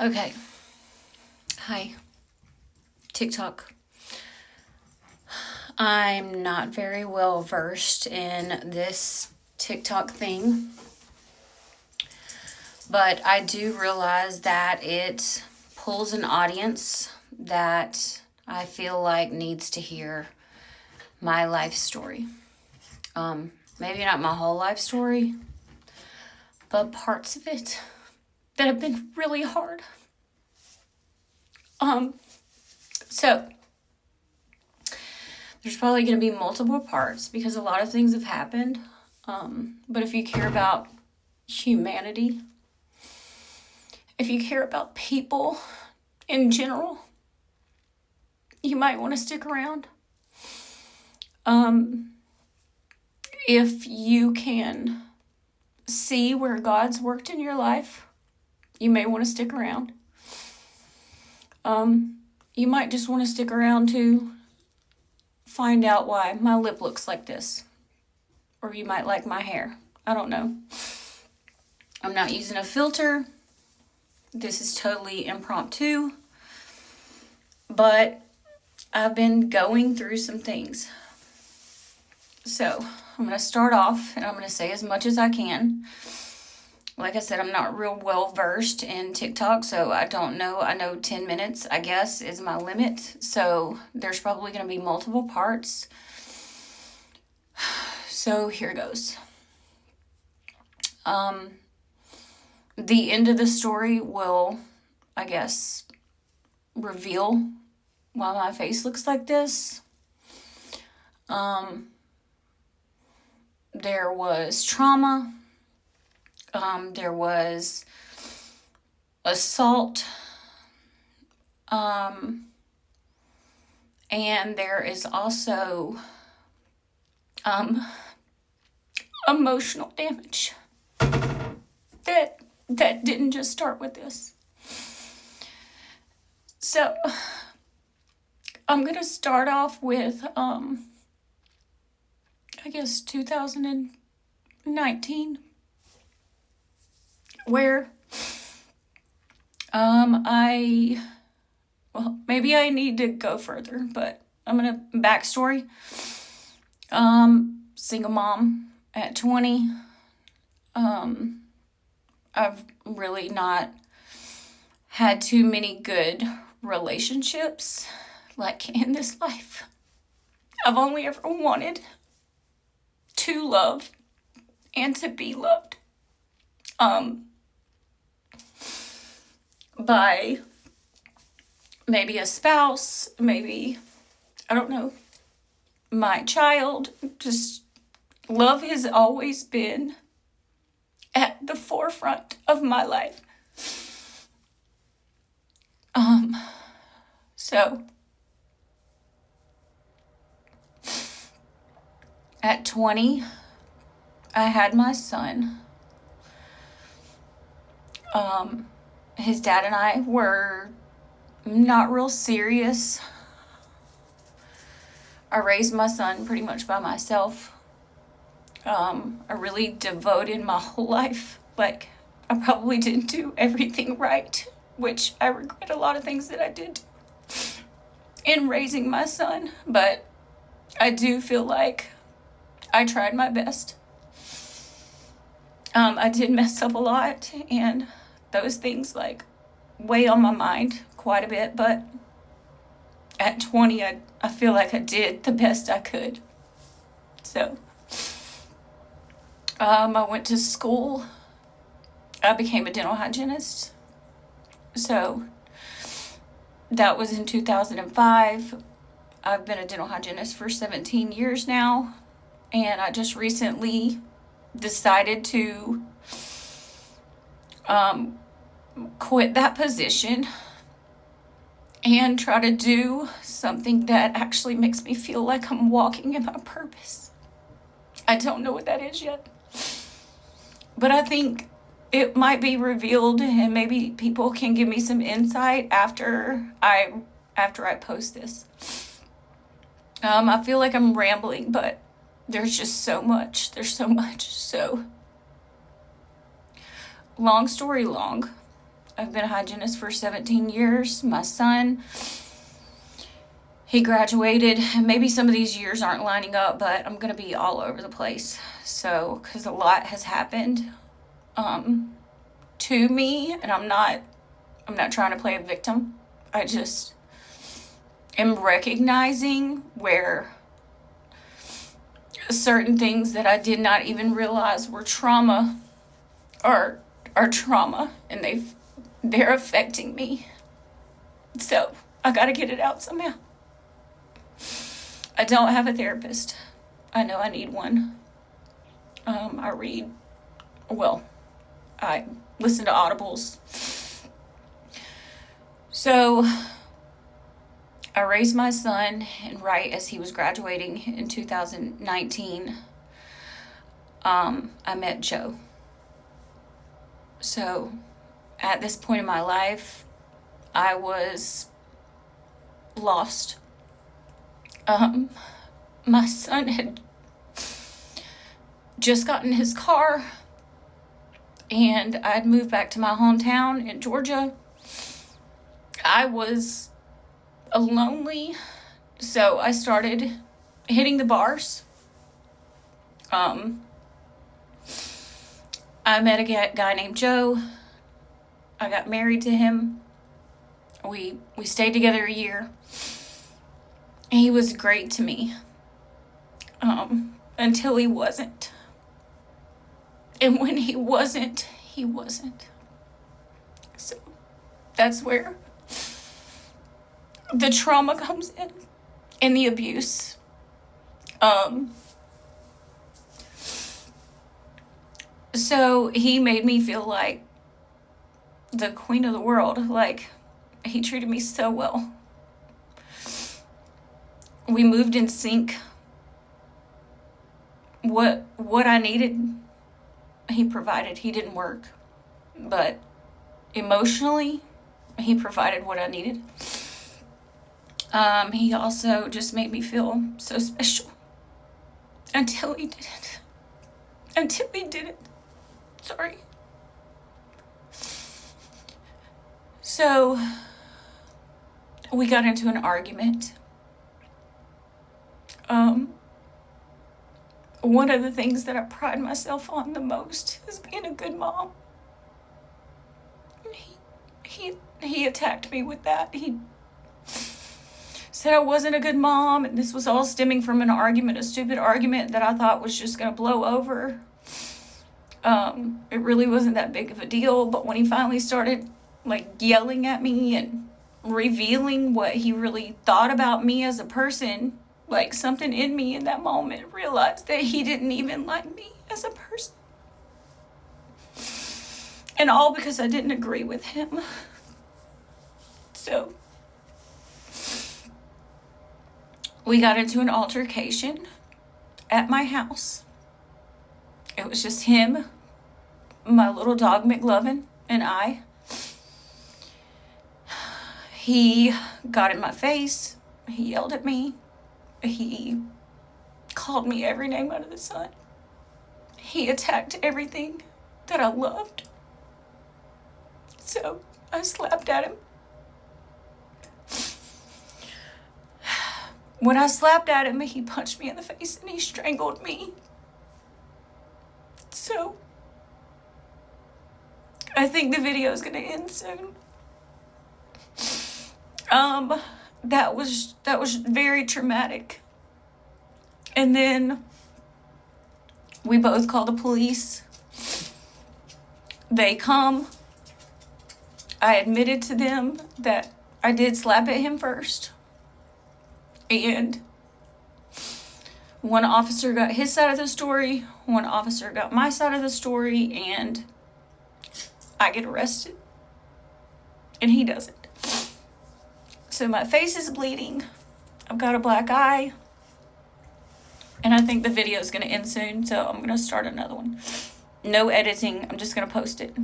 Okay. Hi. TikTok. I'm not very well versed in this TikTok thing, but I do realize that it pulls an audience that I feel like needs to hear my life story. Maybe not my whole life story, but parts of it that have been really hard. So there's probably going to be multiple parts because a lot of things have happened. But if you care about humanity, if you care about people in general, you might want to stick around. If you can see where God's worked in your life, you may want to stick around. You might just want to stick around to find out why my lip looks like this. Or you might like my hair. I don't know. I'm not using a filter. This is totally impromptu. But I've been going through some things. So I'm going to start off and I'm going to say as much as I can. Like I said, I'm not real well versed in TikTok, so I don't know. I know 10 minutes, I guess, is my limit. So there's probably going to be multiple parts. So here goes. The end of the story will, I guess, reveal why my face looks like this. There was trauma. There was assault. And there is also emotional damage that didn't just start with this. So I'm gonna start off with I guess 2019, where maybe I need to go further, but I'm gonna backstory. Single mom at 20. I've really not had too many good relationships, like, in this life. I've only ever wanted to love and to be loved. By maybe a spouse, maybe, I don't know, my child. Just love has always been at the forefront of my life. So at 20, I had my son. His dad and I were not real serious. I raised my son pretty much by myself. I really devoted my whole life. Like, I probably didn't do everything right, which I regret a lot of things that I did in raising my son, but I do feel like I tried my best. I did mess up a lot, and those things, like, weigh on my mind quite a bit, but at 20, I feel like I did the best I could. So, I went to school. I became a dental hygienist. So, that was in 2005. I've been a dental hygienist for 17 years now. And I just recently decided to quit that position and try to do something that actually makes me feel like I'm walking in my purpose. I don't know what that is yet, but I think it might be revealed, and maybe people can give me some insight after I post this. I feel like I'm rambling, but there's just so much. So long story long, I've been a hygienist for 17 years. My son, he graduated. Maybe some of these years aren't lining up, but I'm going to be all over the place. So, because a lot has happened to me, and I'm not trying to play a victim. I just am recognizing where certain things that I did not even realize were trauma are trauma, and they're affecting me. So I gotta get it out somehow. I don't have a therapist. I know I need one. I listen to audibles. So I raised my son, and right as he was graduating in 2019, I met Joe. So at this point in my life, I was lost. My son had just gotten his car, and I'd moved back to my hometown in Georgia. I was lonely, so I started hitting the bars. I met a guy named Joe. I got married to him. We stayed together a year. He was great to me, until he wasn't. And when he wasn't, he wasn't. So that's where the trauma comes in, and the abuse. So he made me feel like the queen of the world. Like, he treated me so well. We moved in sync. What I needed, he provided. He didn't work, but emotionally, he provided what I needed. He also just made me feel so special until he didn't. Until he didn't. Sorry. So we got into an argument. One of the things that I pride myself on the most is being a good mom. He attacked me with that. He said I wasn't a good mom, and this was all stemming from an argument, a stupid argument that I thought was just gonna blow over. It really wasn't that big of a deal, but when he finally started yelling at me and revealing what he really thought about me as a person, something in me in that moment realized that he didn't even like me as a person. And all because I didn't agree with him. So we got into an altercation at my house. It was just him, my little dog McLovin, and I. He got in my face. He yelled at me. He called me every name under the sun. He attacked everything that I loved. So I slapped at him. When I slapped at him, he punched me in the face and he strangled me. So I think the video is gonna end soon. That was very traumatic. And then we both called the police. They come. I admitted to them that I did slap at him first. And one officer got his side of the story, one officer got my side of the story, and I get arrested. And he doesn't. So my face is bleeding. I've got a black eye. And I think the video is going to end soon, so I'm going to start another one. No editing. I'm just going to post it.